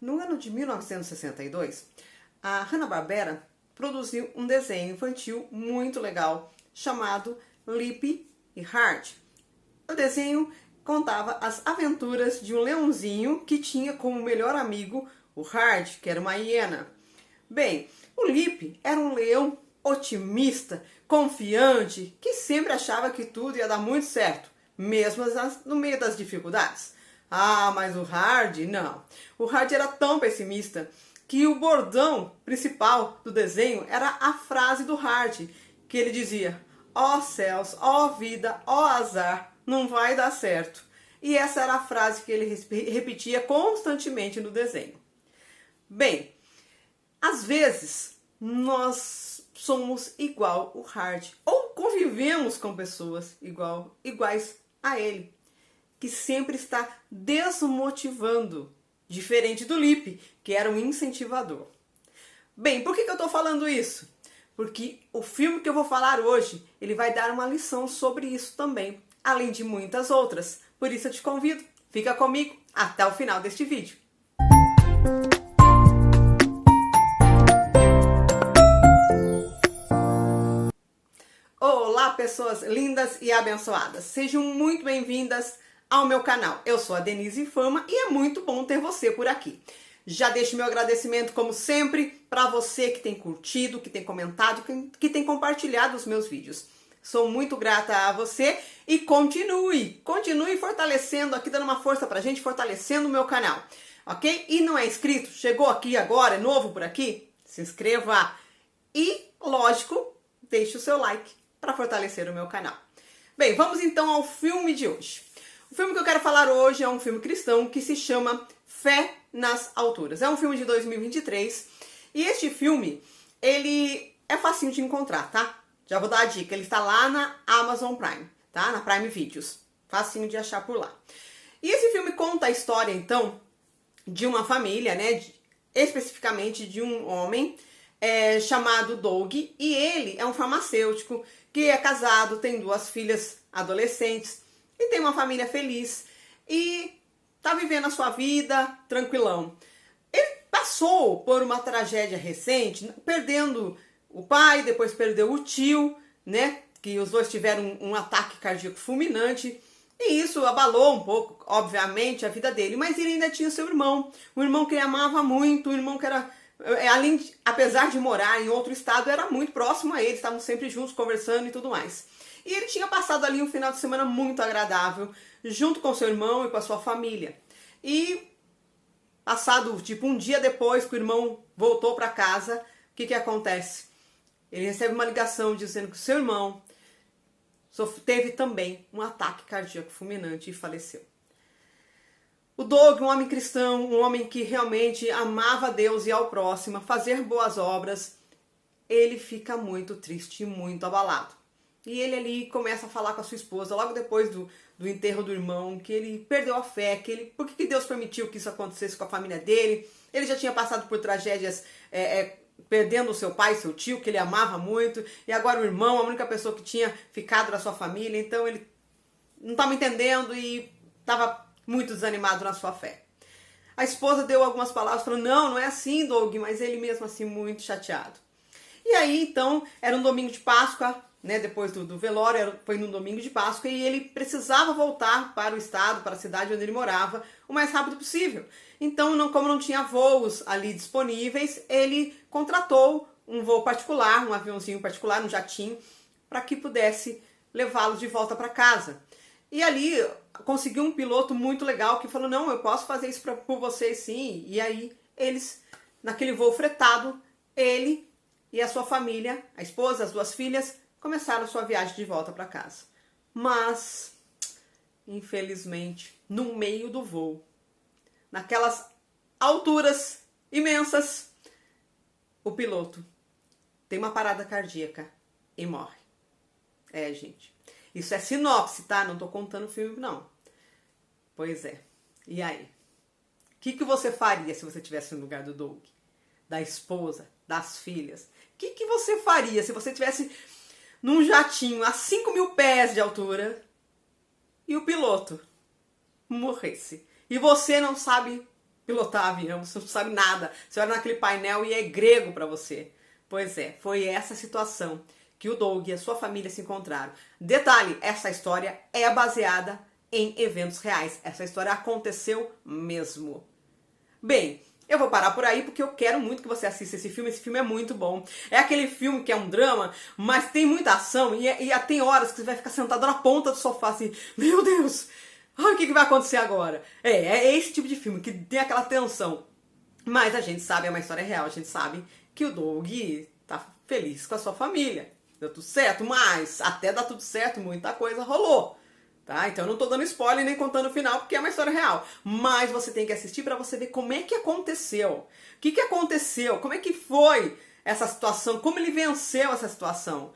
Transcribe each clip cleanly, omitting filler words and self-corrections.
No ano de 1962, a Hanna-Barbera produziu um desenho infantil muito legal chamado Lip e Hard. O desenho contava as aventuras de um leãozinho que tinha como melhor amigo o Hard, que era uma hiena. Bem, o Lip era um leão otimista, confiante, que sempre achava que tudo ia dar muito certo, mesmo no meio das dificuldades. Ah, mas o Hard, não. O Hard era tão pessimista que o bordão principal do desenho era a frase do Hard, que ele dizia: ó céus, ó vida, ó azar, não vai dar certo. E essa era a frase que ele repetia constantemente no desenho. Bem, às vezes nós somos igual o Hard, ou convivemos com pessoas iguais a ele, que sempre está desmotivando, diferente do Lip, que era um incentivador. Bem, por que eu estou falando isso? Porque o filme que eu vou falar hoje, ele vai dar uma lição sobre isso também, além de muitas outras. Por isso eu te convido, fica comigo até o final deste vídeo. Olá, pessoas lindas e abençoadas. Sejam muito bem-vindas ao meu canal. Eu sou a Denise Fama e é muito bom ter você por aqui. Já deixo meu agradecimento, como sempre, para você que tem curtido, que tem comentado, que tem compartilhado os meus vídeos. Sou muito grata a você e continue fortalecendo aqui, dando uma força pra gente, fortalecendo o meu canal, ok? E não é inscrito? Chegou aqui agora, é novo por aqui? Se inscreva e, lógico, deixe o seu like para fortalecer o meu canal. Bem, vamos então ao filme de hoje. O filme que eu quero falar hoje é um filme cristão que se chama Fé nas Alturas. É um filme de 2023 e este filme, ele é facinho de encontrar, tá? Já vou dar a dica, ele está lá na Amazon Prime, tá? Na Prime Videos. Facinho de achar por lá. E esse filme conta a história, então, de uma família, né? Especificamente de um homem chamado Doug. E ele é um farmacêutico que é casado, tem 2 filhas adolescentes e tem uma família feliz. E tá vivendo a sua vida tranquilão. Ele passou por uma tragédia recente, perdendo o pai, depois perdeu o tio, né? Que os dois tiveram um ataque cardíaco fulminante. E isso abalou um pouco, obviamente, a vida dele. Mas ele ainda tinha seu irmão. Um irmão que ele amava muito, um irmão que era, apesar de morar em outro estado, era muito próximo a ele. Estavam sempre juntos, conversando e tudo mais. E ele tinha passado ali um final de semana muito agradável, junto com seu irmão e com a sua família. E passado, tipo, um dia depois que o irmão voltou para casa, o que acontece? Ele recebe uma ligação dizendo que o seu irmão teve também um ataque cardíaco fulminante e faleceu. O Doug, um homem cristão, um homem que realmente amava a Deus e ao próximo, fazer boas obras, ele fica muito triste e muito abalado. E ele ali começa a falar com a sua esposa, logo depois do enterro do irmão, que ele perdeu a fé, por que Deus permitiu que isso acontecesse com a família dele. Ele já tinha passado por tragédias perdendo o seu pai, seu tio, que ele amava muito, e agora o irmão, a única pessoa que tinha ficado da sua família, então ele não estava entendendo e estava muito desanimado na sua fé. A esposa deu algumas palavras, falou: não é assim, Doug, mas ele mesmo assim muito chateado. E aí, então, era um domingo de Páscoa, né, depois do velório, foi no domingo de Páscoa, e ele precisava voltar para o estado, para a cidade onde ele morava, o mais rápido possível. Então, como não tinha voos ali disponíveis, ele contratou um voo particular, um aviãozinho particular, um jatinho, para que pudesse levá-lo de volta para casa. E ali conseguiu um piloto muito legal que falou: não, eu posso fazer isso por vocês sim. E aí eles, naquele voo fretado, ele e a sua família, a esposa, as 2 filhas, começaram a sua viagem de volta para casa. Mas, infelizmente, no meio do voo, naquelas alturas imensas, o piloto tem uma parada cardíaca e morre. Gente, isso é sinopse, tá? Não tô contando o filme, não. Pois é. E aí? O que você faria se você estivesse no lugar do Doug? Da esposa, das filhas? O que você faria se você estivesse num jatinho a 5.000 pés de altura e o piloto morresse? E você não sabe pilotar avião, você não sabe nada. Você olha naquele painel e é grego para você. Pois é, foi essa situação que o Doug e a sua família se encontraram. Detalhe, essa história é baseada em eventos reais. Essa história aconteceu mesmo. Bem, eu vou parar por aí porque eu quero muito que você assista esse filme. Esse filme é muito bom. É aquele filme que é um drama, mas tem muita ação e tem horas que você vai ficar sentado na ponta do sofá assim, meu Deus, ai, o que vai acontecer agora? É esse tipo de filme que tem aquela tensão. Mas a gente sabe, é uma história real, a gente sabe que o Doug tá feliz com a sua família. Deu tudo certo, mas até dar tudo certo, muita coisa rolou. Tá? Então eu não tô dando spoiler nem contando o final, porque é uma história real. Mas você tem que assistir para você ver como é que aconteceu. O que aconteceu? Como é que foi essa situação? Como ele venceu essa situação?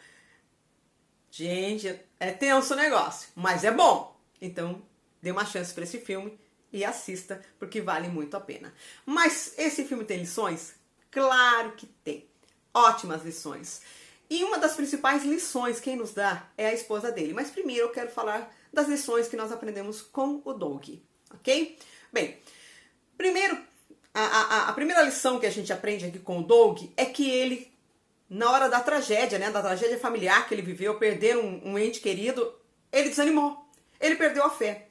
Gente, é tenso o negócio, mas é bom. Então, dê uma chance para esse filme e assista, porque vale muito a pena. Mas esse filme tem lições? Claro que tem. Ótimas lições. E uma das principais lições quem nos dá é a esposa dele. Mas primeiro eu quero falar das lições que nós aprendemos com o Doug, ok? Bem, primeiro, a primeira lição que a gente aprende aqui com o Doug é que ele, na hora da tragédia, né, da tragédia familiar que ele viveu, perder um ente querido, ele desanimou, ele perdeu a fé.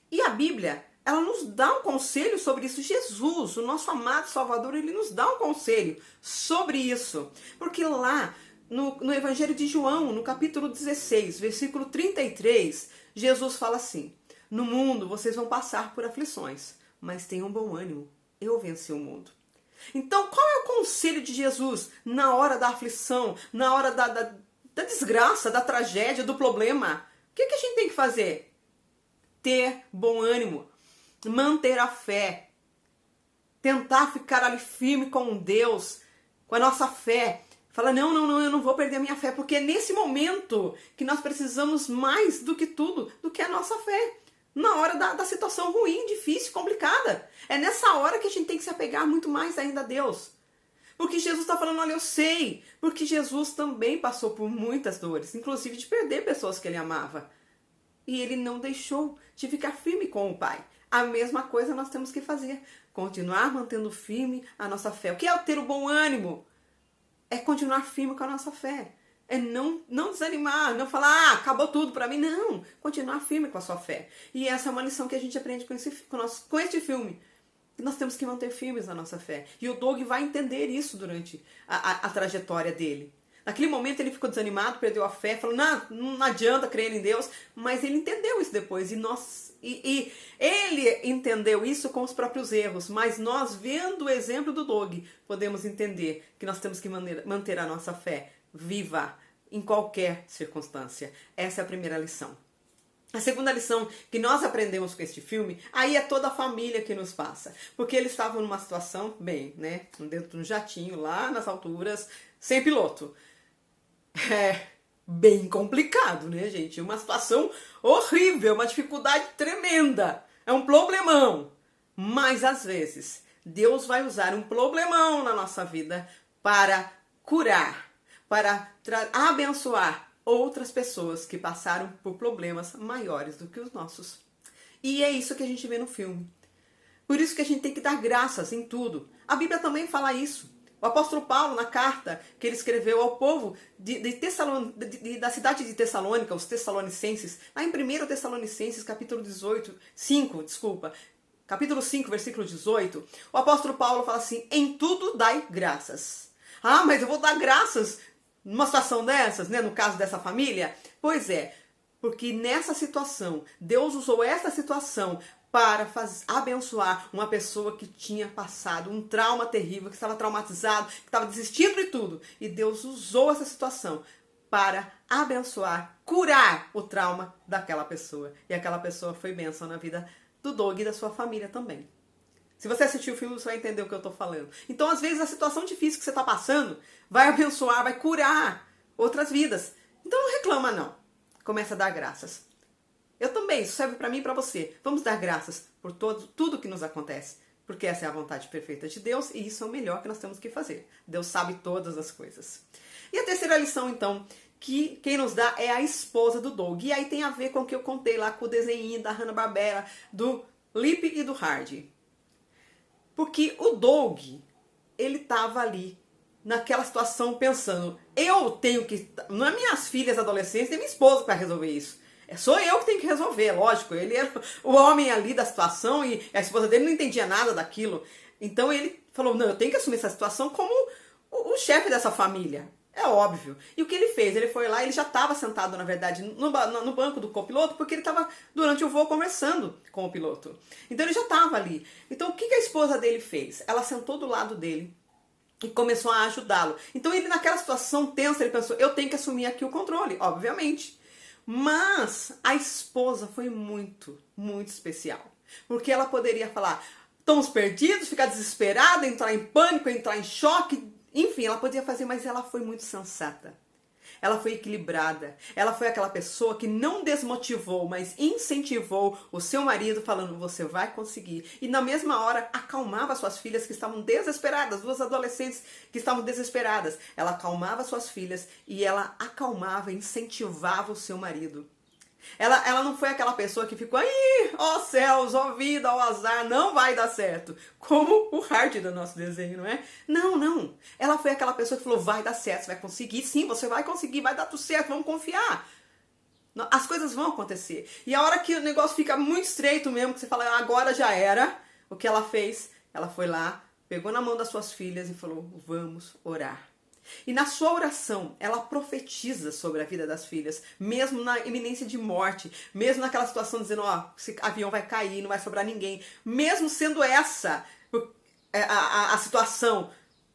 E a Bíblia, ela nos dá um conselho sobre isso. Jesus, o nosso amado Salvador, ele nos dá um conselho sobre isso. Porque lá, no Evangelho de João, no capítulo 16, versículo 33, Jesus fala assim: no mundo vocês vão passar por aflições, mas tenham bom ânimo, eu venci o mundo. Então, qual é o conselho de Jesus na hora da aflição, na hora da desgraça, da tragédia, do problema? O que a gente tem que fazer? Ter bom ânimo, manter a fé, tentar ficar ali firme com Deus, com a nossa fé. Fala, não, eu não vou perder a minha fé, porque é nesse momento que nós precisamos mais do que tudo, do que a nossa fé. Na hora da situação ruim, difícil, complicada. É nessa hora que a gente tem que se apegar muito mais ainda a Deus. Porque Jesus está falando, olha, eu sei, porque Jesus também passou por muitas dores, inclusive de perder pessoas que ele amava. E ele não deixou de ficar firme com o Pai. A mesma coisa nós temos que fazer, continuar mantendo firme a nossa fé. O que é ter o bom ânimo? É continuar firme com a nossa fé. É não desanimar, não falar, acabou tudo para mim. Não, continuar firme com a sua fé. E essa é uma lição que a gente aprende com este filme. Nós temos que manter firmes na nossa fé. E o Doug vai entender isso durante a trajetória dele. Naquele momento ele ficou desanimado, perdeu a fé, falou, não adianta crer em Deus. Mas ele entendeu isso depois. E ele entendeu isso com os próprios erros. Mas nós, vendo o exemplo do Doug, podemos entender que nós temos que manter a nossa fé viva em qualquer circunstância. Essa é a primeira lição. A segunda lição que nós aprendemos com este filme, aí é toda a família que nos passa. Porque eles estavam numa situação, bem, né, dentro de um jatinho lá nas alturas, sem piloto. É bem complicado, né, gente? Uma situação horrível, uma dificuldade tremenda. É um problemão. Mas, às vezes, Deus vai usar um problemão na nossa vida para curar, para abençoar outras pessoas que passaram por problemas maiores do que os nossos. E é isso que a gente vê no filme. Por isso que a gente tem que dar graças em tudo. A Bíblia também fala isso. O apóstolo Paulo, na carta que ele escreveu ao povo da cidade de Tessalônica, os tessalonicenses, lá em 1 Tessalonicenses, capítulo 5, capítulo 5, versículo 18, o apóstolo Paulo fala assim, em tudo dai graças. Ah, mas eu vou dar graças numa situação dessas, né? No caso dessa família? Pois é, porque nessa situação, Deus usou essa situação para abençoar uma pessoa que tinha passado um trauma terrível, que estava traumatizado, que estava desistindo de tudo. E Deus usou essa situação para abençoar, curar o trauma daquela pessoa. E aquela pessoa foi bênção na vida do Doug e da sua família também. Se você assistir o filme, você vai entender o que eu estou falando. Então, às vezes, a situação difícil que você está passando vai abençoar, vai curar outras vidas. Então, não reclama, não. Começa a dar graças. Eu também, isso serve para mim e para você. Vamos dar graças por tudo que nos acontece. Porque essa é a vontade perfeita de Deus e isso é o melhor que nós temos que fazer. Deus sabe todas as coisas. E a terceira lição, então, que quem nos dá é a esposa do Doug. E aí tem a ver com o que eu contei lá com o desenho da Hanna-Barbera, do Lip e do Hardy. Porque o Doug, ele tava ali, naquela situação, pensando, eu tenho que... Não é minhas filhas adolescentes, nem minha esposa para resolver isso. Sou eu que tenho que resolver, lógico. Ele era o homem ali da situação e a esposa dele não entendia nada daquilo. Então ele falou, não, eu tenho que assumir essa situação como o chefe dessa família. É óbvio. E o que ele fez? Ele foi lá, ele já estava sentado, na verdade, no banco do copiloto, porque ele estava, durante o voo, conversando com o piloto. Então ele já estava ali. Então o que a esposa dele fez? Ela sentou do lado dele e começou a ajudá-lo. Então ele, naquela situação tensa, ele pensou, eu tenho que assumir aqui o controle, obviamente. Mas a esposa foi muito, muito especial. Porque ela poderia falar, estamos perdidos, ficar desesperada, entrar em pânico, entrar em choque. Enfim, ela podia fazer, mas ela foi muito sensata. Ela foi equilibrada. Ela foi aquela pessoa que não desmotivou, mas incentivou o seu marido, falando, você vai conseguir. E na mesma hora, acalmava suas filhas que estavam desesperadas, duas adolescentes que estavam desesperadas. Ela acalmava suas filhas e ela acalmava, incentivava o seu marido. Ela não foi aquela pessoa que ficou, aí, ó céus, ó vida, ó azar, não vai dar certo. Como o Hart do nosso desenho, não é? Não, não. Ela foi aquela pessoa que falou, vai dar certo, você vai conseguir. Sim, você vai conseguir, vai dar tudo certo, vamos confiar. As coisas vão acontecer. E a hora que o negócio fica muito estreito mesmo, que você fala, agora já era, o que ela fez? Ela foi lá, pegou na mão das suas filhas e falou, vamos orar. E na sua oração, ela profetiza sobre a vida das filhas, mesmo na iminência de morte, mesmo naquela situação dizendo, ó, esse avião vai cair, não vai sobrar ninguém, mesmo sendo essa a situação,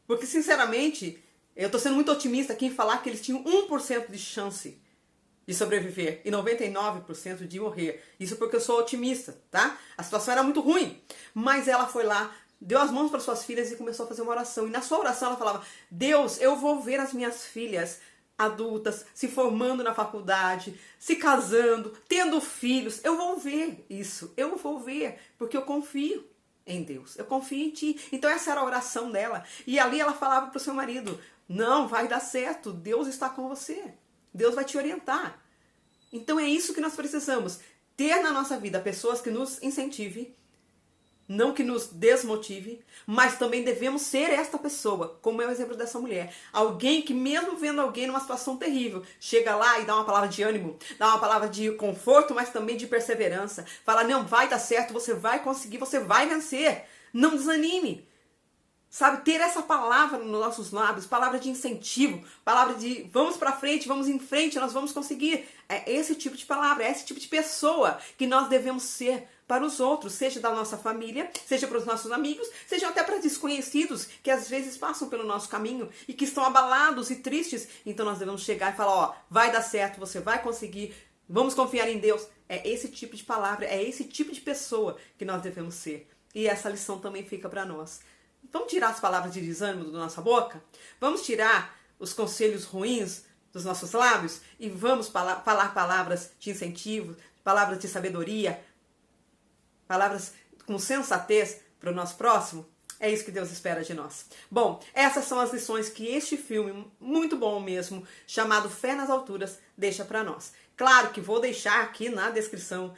porque sinceramente, eu tô sendo muito otimista aqui em falar que eles tinham 1% de chance de sobreviver e 99% de morrer. Isso porque eu sou otimista, tá? A situação era muito ruim, mas ela foi lá, deu as mãos para suas filhas e começou a fazer uma oração. E na sua oração ela falava, Deus, eu vou ver as minhas filhas adultas se formando na faculdade, se casando, tendo filhos. Eu vou ver isso, eu vou ver, porque eu confio em Deus, eu confio em ti. Então essa era a oração dela. E ali ela falava para o seu marido, não, vai dar certo, Deus está com você, Deus vai te orientar. Então é isso que nós precisamos, ter na nossa vida pessoas que nos incentivem, não que nos desmotive, mas também devemos ser esta pessoa, como é o exemplo dessa mulher. Alguém que mesmo vendo alguém numa situação terrível, chega lá e dá uma palavra de ânimo, dá uma palavra de conforto, mas também de perseverança. Fala, não, vai dar certo, você vai conseguir, você vai vencer. Não desanime. Sabe, ter essa palavra nos nossos lábios, palavra de incentivo, palavra de vamos pra frente, vamos em frente, nós vamos conseguir. É esse tipo de palavra, é esse tipo de pessoa que nós devemos ser para os outros, seja da nossa família, seja para os nossos amigos, seja até para desconhecidos que às vezes passam pelo nosso caminho e que estão abalados e tristes. Então nós devemos chegar e falar, ó, vai dar certo, você vai conseguir, vamos confiar em Deus. É esse tipo de palavra, é esse tipo de pessoa que nós devemos ser. E essa lição também fica para nós. Vamos tirar as palavras de desânimo da nossa boca? Vamos tirar os conselhos ruins dos nossos lábios? E vamos falar palavras de incentivo, palavras de sabedoria, palavras com sensatez para o nosso próximo? É isso que Deus espera de nós. Bom, essas são as lições que este filme, muito bom mesmo, chamado Fé nas Alturas, deixa para nós. Claro que vou deixar aqui na descrição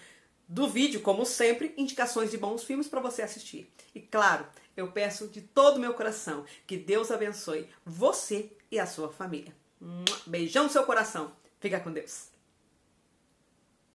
do vídeo, como sempre, indicações de bons filmes para você assistir. E claro, eu peço de todo o meu coração que Deus abençoe você e a sua família. Beijão no seu coração. Fica com Deus.